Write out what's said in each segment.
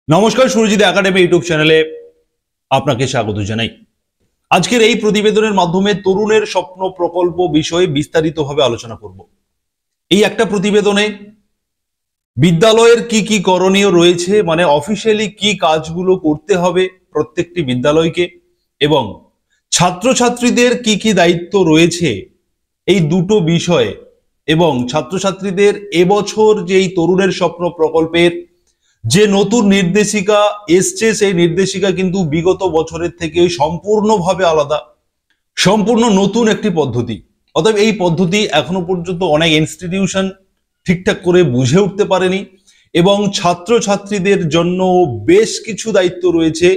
নমস্কার, Surajit academy YouTube চ্যানেলে আপনাকে স্বাগত জানাই। আজকের এই প্রতিবেদনের মাধ্যমে তরুণের স্বপ্ন প্রকল্প বিষয়ে বিস্তারিতভাবে আলোচনা করব। এই একটা প্রতিবেদনে বিদ্যালয়ের কি কি করণীয় রয়েছে, মানে অফিসিয়ালি কি কাজগুলো করতে হবে প্রত্যেকটি বিদ্যালয়কে, এবং ছাত্রছাত্রীদের কি কি দায়িত্ব রয়েছে এই দুটো বিষয়ে, এবং ছাত্রছাত্রীদের এবছর যেই তরুণের স্বপ্ন প্রকল্পের যে নতুন নির্দেশিকা এসছে, সেই নির্দেশিকা কিন্তু বিগত বছরের থেকে সম্পূর্ণভাবে আলাদা, সম্পূর্ণ নতুন একটি পদ্ধতি। অতএব এই পদ্ধতি এখনো পর্যন্ত অনেক ইনস্টিটিউশন ঠিকঠাক করে বুঝে উঠতে পারেনি, এবং ছাত্রছাত্রীদের জন্য বেশ কিছু দায়িত্ব রয়েছে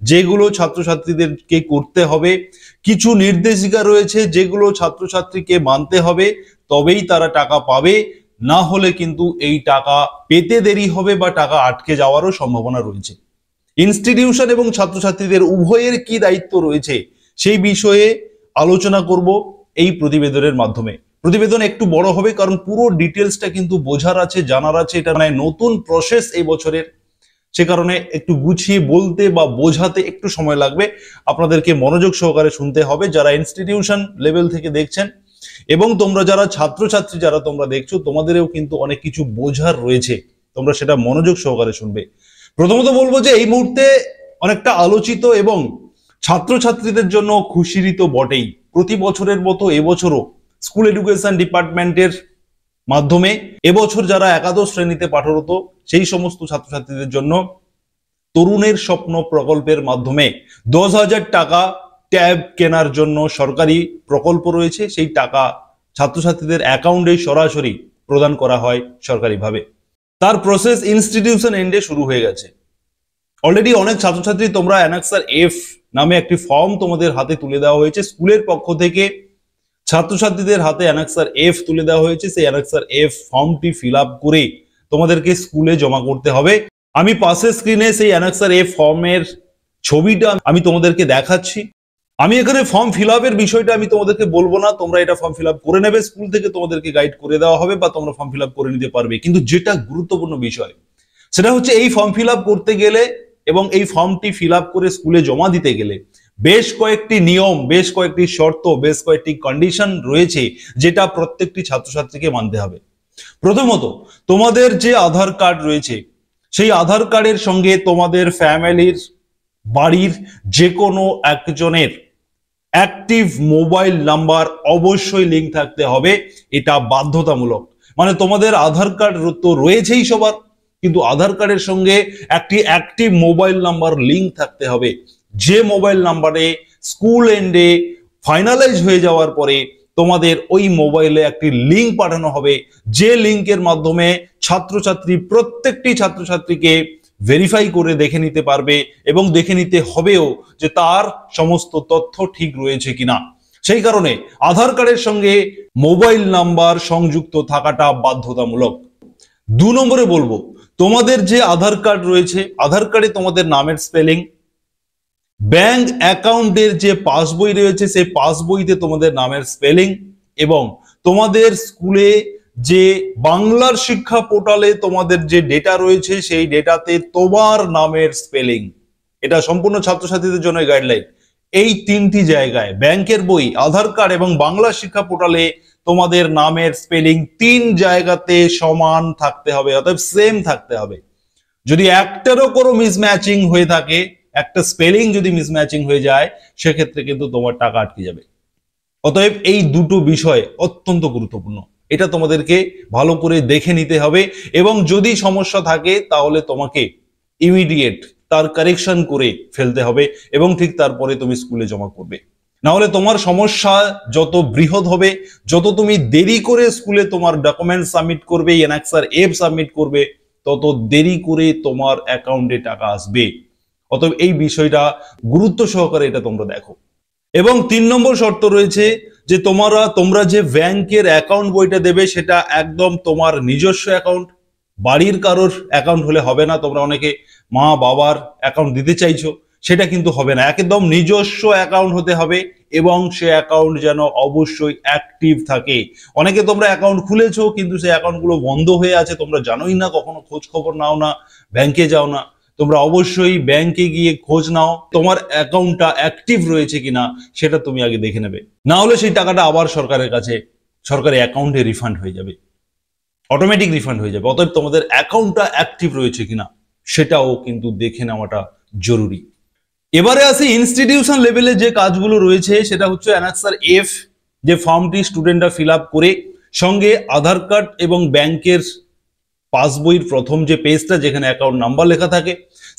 যেগুলো ছাত্রছাত্রীদেরকে করতে হবে। কিছু নির্দেশিকা রয়েছে যেগুলো ছাত্রছাত্রীকে মানতে হবে, তবেই তারা টাকা পাবে, না হলে কিন্তু এই টাকা পেতে দেরি হবে বা টাকা আটকে যাওয়ারও সম্ভাবনা রয়েছে। ইনস্টিটিউশন এবং ছাত্রছাত্রীদের উভয়ের কি দায়িত্ব রয়েছে সেই বিষয়ে আলোচনা করব এই প্রতিবেদনের মাধ্যমে। প্রতিবেদন একটু বড় হবে কারণ পুরো ডিটেলসটা কিন্তু বোঝার আছে, জানার আছে। এটা মানে নতুন প্রসেস এই বছরের, সে কারণে একটু গুছিয়ে বলতে বা বোঝাতে একটু সময় লাগবে। আপনাদেরকে মনোযোগ সহকারে শুনতে হবে যারা ইনস্টিটিউশন লেভেল থেকে দেখছেন, এবং তোমরা যারা ছাত্রছাত্রী যারা তোমরা দেখছো, তোমাদেরও কিন্তু অনেক কিছু বোঝার রয়েছে, তোমরা সেটা মনোযোগ সহকারে শুনবে। প্রথমত বলবো যে এই মুহূর্তে অনেকটা আলোচিত এবং ছাত্রছাত্রীদের জন্য খুশিরই তো বটেই, প্রতি বছরের মতো এবছরও স্কুল এডুকেশন ডিপার্টমেন্টের মাধ্যমে এবছর যারা একাদশ শ্রেণীতে পাঠরত সেই সমস্ত ছাত্রছাত্রীদের জন্য তরুণের স্বপ্ন প্রকল্পের মাধ্যমে 10,000 টাকা ট্যাব কেনার জন্য সরকারি প্রকল্প রয়েছে। সেই টাকা ছাত্রছাত্রীদের অ্যাকাউন্টে সরাসরি প্রদান করা হয় সরকারিভাবে। তার প্রসেস ইনস্টিটিউশন এন্ডে শুরু হয়ে গেছে অলরেডি। অনেক ছাত্রছাত্রী তোমরা অ্যানাক্সার এফ নামে একটি ফর্ম তোমাদের হাতে তুলে দেওয়া হয়েছে, স্কুলের পক্ষ থেকে ছাত্রছাত্রীদের হাতে অ্যানাক্সার এফ তুলে দেওয়া হয়েছে। সেই অ্যানাক্সার এফ ফর্মটি ফিল আপ করে তোমাদেরকে স্কুলে জমা করতে হবে। আমি পাশের স্ক্রিনে সেই অ্যানাক্সার এফ ফর্মের ছবিটা আমি তোমাদেরকে দেখাচ্ছি। আমি এখানে ফর্ম ফিল আপের বিষয়টা আমি তোমাদেরকে বলবো না, তোমরা এটা ফর্ম ফিল আপ করে নেবে, স্কুল থেকে তোমাদেরকে গাইড করে দেওয়া হবে বা তোমরা ফর্ম ফিল আপ করে নিতে পারবে। কিন্তু যেটা গুরুত্বপূর্ণ বিষয় সেটা হচ্ছে এই ফর্ম ফিল আপ করতে গেলে এবং এই ফর্মটি ফিল আপ করে স্কুলে জমা দিতে গেলে বেশ কয়েকটি নিয়ম, বেশ কয়েকটি শর্ত, বেশ কয়েকটি কন্ডিশন রয়েছে যেটা প্রত্যেকটি ছাত্রছাত্রীকে মানতে হবে। প্রথমত, তোমাদের যে আধার কার্ড রয়েছে সেই আধার কার্ডের সঙ্গে তোমাদের ফ্যামিলির বাড়ির যে কোনো একজনের অ্যাক্টিভ মোবাইল নাম্বার অবশ্যই লিঙ্ক থাকতে হবে। এটা বাধ্যতামূলক। মানে তোমাদের আধার কার্ড তো রয়েছেই সবার, কিন্তু আধার কার্ডের সঙ্গে একটি অ্যাক্টিভ মোবাইল নাম্বার লিঙ্ক থাকতে হবে, যে মোবাইল নাম্বারে স্কুল এন্ডে ফাইনালাইজ হয়ে যাওয়ার পরে তোমাদের ওই মোবাইলে একটি লিঙ্ক পাঠানো হবে, যে লিঙ্কের মাধ্যমে প্রত্যেকটি ছাত্রছাত্রীকে ভেরিফাই করে দেখে নিতে পারবে এবং দেখে নিতে হবেও যে তার সমস্ত তথ্য ঠিক রয়েছে কিনা। সেই কারণে আধার কার্ডের সঙ্গে মোবাইল নাম্বার সংযুক্ত থাকাটা বাধ্যতামূলক। 2 নম্বরে বলবো, তোমাদের যে আধার কার্ড রয়েছে, আধার কার্ডে তোমাদের নামের স্পেলিং, ব্যাংক অ্যাকাউন্টের যে পাসবই রয়েছে সেই পাসবইতে তোমাদের নামের স্পেলিং, এবং তোমাদের স্কুলে যে বাংলার শিক্ষা পোর্টালে তোমাদের যে ডেটা রয়েছে সেই ডেটাতে তোমার নামের স্পেলিং। এটা সম্পূর্ণ ছাত্রছাত্রীদের জন্য গাইডলাইন। এই 3টি জায়গায় ব্যাংকের বই, আধার কার্ড এবং বাংলা শিক্ষা পোর্টালে তোমাদের নামের স্পেলিং 3 জায়গাতে সমান থাকতে হবে, অর্থাৎ সেম থাকতে হবে। যদি একটারও কোনো মিসম্যাচিং হয়ে থাকে, একটা স্পেলিং যদি মিসম্যাচিং হয়ে যায়, সেক্ষেত্রে কিন্তু তোমার টাকা আটকে যাবে। অতএব এই দুটো বিষয় অত্যন্ত গুরুত্বপূর্ণ, এটা তোমাদেরকে ভালো করে দেখে নিতে হবে, এবং যদি সমস্যা থাকে তাহলে তোমাকে ইমিডিয়েট তার কারেকশন করে ফেলতে হবে এবং ঠিক তারপরে তুমি স্কুলে জমা করবে। না হলে তোমার সমস্যা যত বৃহৎ হবে, যত তুমি দেরি করে স্কুলে তোমার ডকুমেন্ট সাবমিট করবে, অ্যানাক্সার এফ সাবমিট করবে, তত দেরি করে তোমার অ্যাকাউন্টে টাকা আসবে। অতএব এই বিষয়টা গুরুত্ব সহকারে এটা তোমরা দেখো। এবং 3 নম্বর শর্ত রয়েছে যে তোমরা যে ব্যাংকের অ্যাকাউন্ট বইটা দেবে সেটা একদম তোমার নিজস্ব অ্যাকাউন্ট, বাড়ির কারোর অ্যাকাউন্ট হলে হবে না। তোমরা অনেকে মা বাবার অ্যাকাউন্ট দিতে চাইছো, সেটা কিন্তু হবে না। একদম নিজস্ব অ্যাকাউন্ট হতে হবে এবং সে অ্যাকাউন্ট যেন অবশ্যই অ্যাক্টিভ থাকে। অনেকে তোমরা অ্যাকাউন্ট খুলেছো কিন্তু সেই অ্যাকাউন্টগুলো বন্ধ হয়ে আছে, তোমরা জানোই না, কখনো খোঁজ খবর নাও না, ব্যাংকে যাও না। তোমরা অবশ্যই ব্যাংকে গিয়ে খোঁজ নাও, তোমার অ্যাকাউন্টটা অ্যাক্টিভ রয়েছে কিনা সেটা তুমি আগে দেখে নেবে। না হলে সেই টাকাটা আবার সরকারের কাছে, সরকারি অ্যাকাউন্টে রিফান্ড হয়ে যাবে, অটোমেটিক রিফান্ড হয়ে যাবে। অতএব তোমাদের অ্যাকাউন্টটা অ্যাক্টিভ রয়েছে কিনা সেটাও কিন্তু দেখে নেওয়াটা জরুরি। এবারে আসি ইনস্টিটিউশন লেভেলে যে কাজগুলো রয়েছে, সেটা হচ্ছে অ্যানেক্সার এফ, যে ফর্মটি স্টুডেন্টরা ফিল আপ করে সঙ্গে আধার কার্ড এবং ব্যাংকের পাসবইয়ের প্রথম যে পেজটা যেখানে অ্যাকাউন্ট নাম্বার লেখা থাকে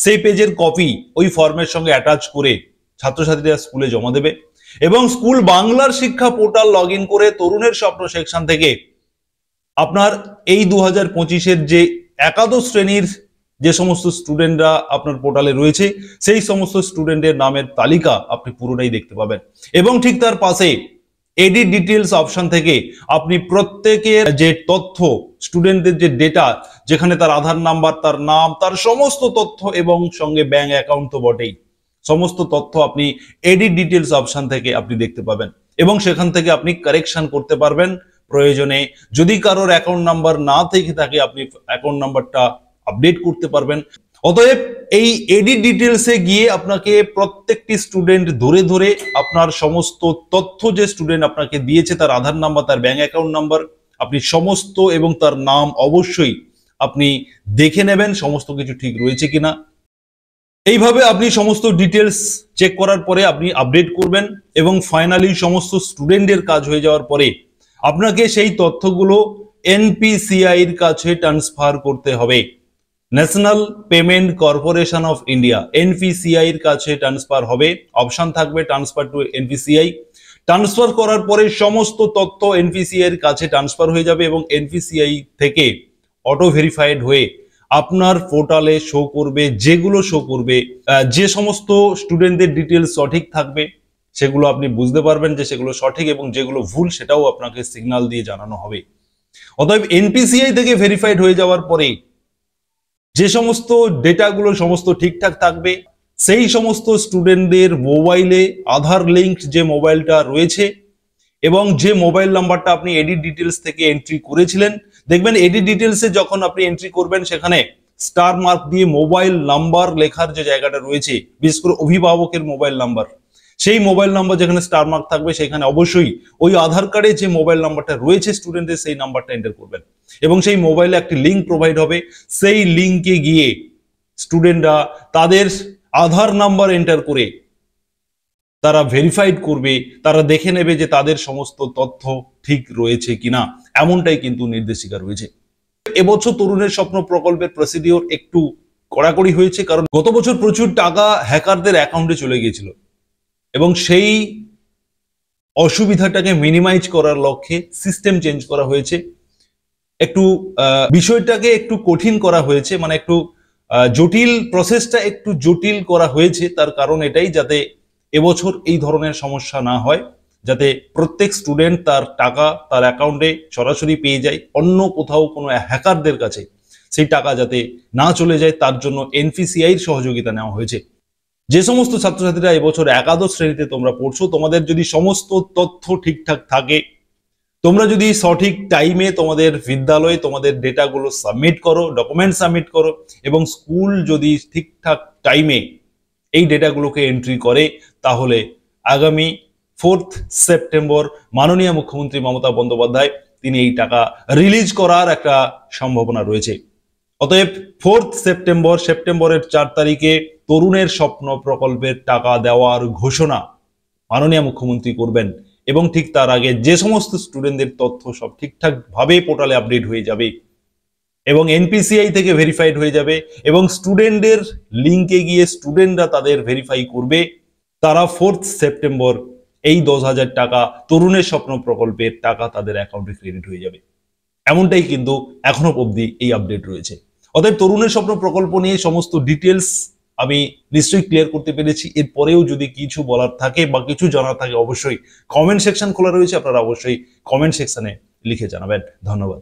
সেই পেজের কপি ওই ফর্মের সঙ্গে অ্যাটাচ করে ছাত্রছাত্রীরা স্কুলে জমা দেবে। এবং স্কুল বাংলার শিক্ষা পোর্টাল লগ ইন করে তরুণের স্বপ্ন সেকশন থেকে আপনার এই 2025-এর যে একাদশ শ্রেণীর যে সমস্ত স্টুডেন্টরা আপনার পোর্টালে রয়েছে সেই সমস্ত স্টুডেন্টের নামের তালিকা আপনি পুরোটাই দেখতে পাবেন। এবং ঠিক তার পাশে এডিট ডিটেলস অপশন থেকে আপনি প্রত্যেকের যে তথ্য, স্টুডেন্টদের যে ডেটা, যেখানে তার আধার নাম্বার, তার নাম, তার সমস্ত তথ্য এবং সঙ্গে ব্যাংক অ্যাকাউন্ট তো বটেই, সমস্ত তথ্য আপনি এডিট ডিটেলস অপশন থেকে আপনি দেখতে পাবেন। এবং সেখান থেকে আপনি কারেকশন করতে পারবেন প্রয়োজনে। যদি কারোর অ্যাকাউন্ট নাম্বার না থেকে থাকে আপনি অ্যাকাউন্ট নাম্বারটা আপডেট করতে পারবেন। অতএব এই এডিট ডিটেলসে গিয়ে আপনাকে প্রত্যেকটি স্টুডেন্ট ধরে ধরে আপনার সমস্ত তথ্য যে স্টুডেন্ট আপনাকে দিয়েছে, তার আধার নাম্বার, তার ব্যাংক অ্যাকাউন্ট নাম্বার, আপনি সমস্ত এবং তার নাম অবশ্যই আপনি দেখে নেবেন সমস্ত কিছু ঠিক রয়েছে কিনা। এইভাবে আপনি সমস্ত ডিটেলস চেক করার পরে আপনি আপডেট করবেন এবং ফাইনালি সমস্ত স্টুডেন্টের কাজ হয়ে যাওয়ার পরে আপনাকে সেই তথ্যগুলো এনপিসিআই এর কাছে ট্রান্সফার করতে হবে। National payment corporation of India, NPCI এর কাছে ট্রান্সফার হবে। অপশন থাকবে ট্রান্সফার টু এনপিসিআই। ট্রান্সফার করার পরে সমস্ত তথ্য এনপিসিআই এর কাছে ট্রান্সফার হয়ে যাবে এবং এনপিসিআই থেকে অটো ভেরিফাইড হয়ে আপনার পোর্টালে শো করবে। যেগুলো শো করবে, যে সমস্ত স্টুডেন্টদের ডিটেলস সঠিক থাকবে সেগুলো আপনি বুঝতে পারবেন যে সেগুলো সঠিক, এবং যেগুলো ভুল সেটাও আপনাকে সিগন্যাল দিয়ে জানানো হবে। অতএব এনপিসিআই থেকে ভেরিফাইড হয়ে যাওয়ার পরে যে সমস্ত ডেটাগুলো সমস্ত ঠিকঠাক থাকবে, সেই সমস্ত স্টুডেন্টদের মোবাইলে আধার লিঙ্ক যে মোবাইলটা রয়েছে এবং যে মোবাইল নাম্বারটা আপনি এডিট ডিটেলস থেকে এন্ট্রি করেছিলেন, দেখবেন এডিট ডিটেলসে যখন আপনি এন্ট্রি করবেন সেখানে স্টার মার্ক দিয়ে মোবাইল নাম্বার লেখার যে জায়গাটা রয়েছে, বিশেষ করে অভিভাবকের মোবাইল নাম্বার, সেই মোবাইল নাম্বার যেখানে স্টার মার্ক থাকবে সেখানে অবশ্যই ওই আধার কার্ডে যে মোবাইল নাম্বারটা রয়েছে স্টুডেন্টের সেই নাম্বারটা এন্টার করবেন এবং সেই মোবাইলে একটি লিঙ্ক প্রোভাইড হবে। সেই লিঙ্কে গিয়ে স্টুডেন্টরা তাদের আধার নাম্বার এন্টার করে তারা ভেরিফাইড করবে, তারা দেখে নেবে যে তাদের সমস্ত তথ্য ঠিক রয়েছে কিনা। এমনটাই কিন্তু নির্দেশিকা রয়েছে। এবছর তরুণের স্বপ্ন প্রকল্পের প্রসিডিওর একটু কড়াকড়ি হয়েছে, কারণ গত বছর প্রচুর টাকা হ্যাকারদের অ্যাকাউন্টে চলে গিয়েছিল এবং সেই অসুবিধাটাকে মিনিমাইজ করার লক্ষ্যে সিস্টেম চেঞ্জ করা হয়েছে। একটু বিষয়টাকে একটু কঠিন করা হয়েছে, মানে একটু জটিল, প্রসেসটা একটু জটিল করা হয়েছে। তার কারণ এটাই, যাতে এবছর এই ধরনের সমস্যা না হয়, যাতে প্রত্যেক স্টুডেন্ট তার টাকা তার অ্যাকাউন্টে সরাসরি পেয়ে যায়, অন্য কোথাও কোনো হ্যাকারদের কাছে সেই টাকা যাতে না চলে যায়, তার জন্য এনপিসিআই এর সহযোগিতা নেওয়া হয়েছে। যে সমস্ত ছাত্রছাত্রীরা এবছর একাদশ শ্রেণীতে তোমরা পড়ছো, তোমাদের যদি সমস্ত তথ্য ঠিকঠাক থাকে, তোমরা যদি সঠিক টাইমে তোমাদের বিদ্যালয়ে তোমাদের ডেটাগুলো সাবমিট করো, ডকুমেন্ট সাবমিট করো, এবং স্কুল যদি ঠিকঠাক টাইমে এই ডেটাগুলোকে এন্ট্রি করে, তাহলে আগামী 4 সেপ্টেম্বর মাননীয় মুখ্যমন্ত্রী মমতা বন্দ্যোপাধ্যায় তিনি এই টাকা রিলিজ করার একটা সম্ভাবনা রয়েছে। অতএব 4 সেপ্টেম্বর, সেপ্টেম্বরের 4 তারিখে তরুণের স্বপ্ন প্রকল্পের টাকা দেওয়ার ঘোষণা মাননীয় মুখ্যমন্ত্রী করবেন এবং ঠিক তার আগে যে সমস্ত স্টুডেন্টদের তথ্য সব ঠিকঠাক ভাবে পোর্টালে আপডেট হয়ে যাবে এবং এনপিসিআই থেকে ভেরিফাইড হয়ে যাবে এবং স্টুডেন্টদের লিঙ্কে গিয়ে স্টুডেন্টরা তাদের ভেরিফাই করবে, তারা 4 সেপ্টেম্বর এই 10,000 টাকা তরুণের স্বপ্ন প্রকল্পের টাকা তাদের অ্যাকাউন্টে ক্রেডিট হয়ে যাবে। এমনটাই কিন্তু এখনো অবধি এই আপডেট রয়েছে। অতএব তরুণের স্বপ্ন প্রকল্প নিয়ে সমস্ত ডিটেলস আমি নিশ্চয়ই ক্লিয়ার করতে পেরেছি। এরপরেও যদি কিছু বলার থাকে বা কিছু জানার থাকে, অবশ্যই কমেন্ট সেকশন খোলা রয়েছে, আপনারা অবশ্যই কমেন্ট সেকশনে লিখে জানাবেন। ধন্যবাদ।